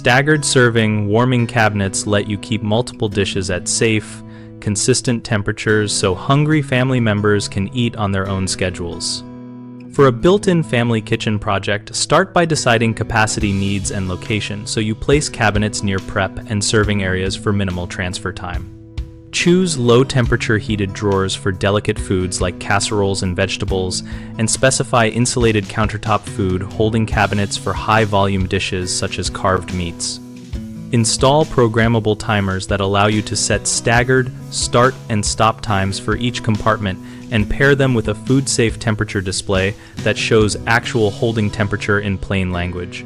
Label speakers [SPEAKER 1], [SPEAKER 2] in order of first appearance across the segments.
[SPEAKER 1] Staggered serving warming cabinets let you keep multiple dishes at safe, consistent temperatures so hungry family members can eat on their own schedules. For a built-in family kitchen project, start by deciding capacity needs and location so you place cabinets near prep and serving areas for minimal transfer time. Choose low-temperature heated drawers for delicate foods like casseroles and vegetables, and specify insulated countertop food holding cabinets for high-volume dishes such as carved meats. Install programmable timers that allow you to set staggered start and stop times for each compartment and pair them with a food-safe temperature display that shows actual holding temperature in plain language.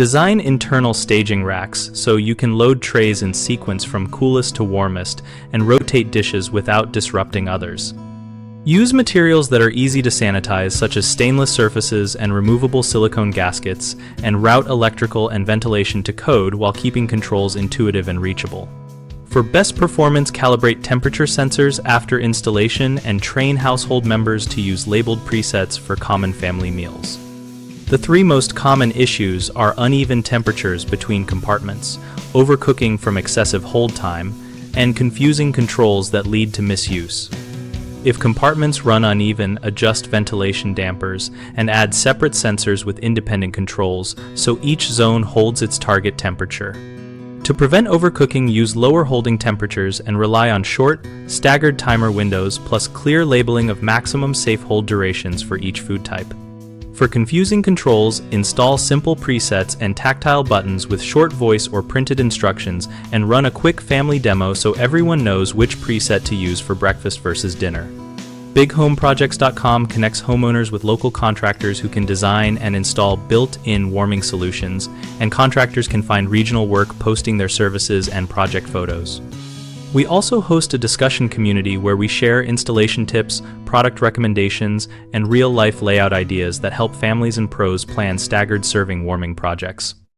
[SPEAKER 1] Design internal staging racks so you can load trays in sequence from coolest to warmest and rotate dishes without disrupting others. Use materials that are easy to sanitize, such as stainless surfaces and removable silicone gaskets, and route electrical and ventilation to code while keeping controls intuitive and reachable. For best performance, calibrate temperature sensors after installation and train household members to use labeled presets for common family meals. The three most common issues are uneven temperatures between compartments, overcooking from excessive hold time, and confusing controls that lead to misuse. If compartments run uneven, adjust ventilation dampers and add separate sensors with independent controls so each zone holds its target temperature. To prevent overcooking, use lower holding temperatures and rely on short, staggered timer windows plus clear labeling of maximum safe hold durations for each food type. For confusing controls, install simple presets and tactile buttons with short voice or printed instructions and run a quick family demo so everyone knows which preset to use for breakfast versus dinner. BigHomeProjects.com connects homeowners with local contractors who can design and install built-in warming solutions, and contractors can find regional work posting their services and project photos. We also host a discussion community where we share installation tips, product recommendations, and real-life layout ideas that help families and pros plan staggered serving warming projects.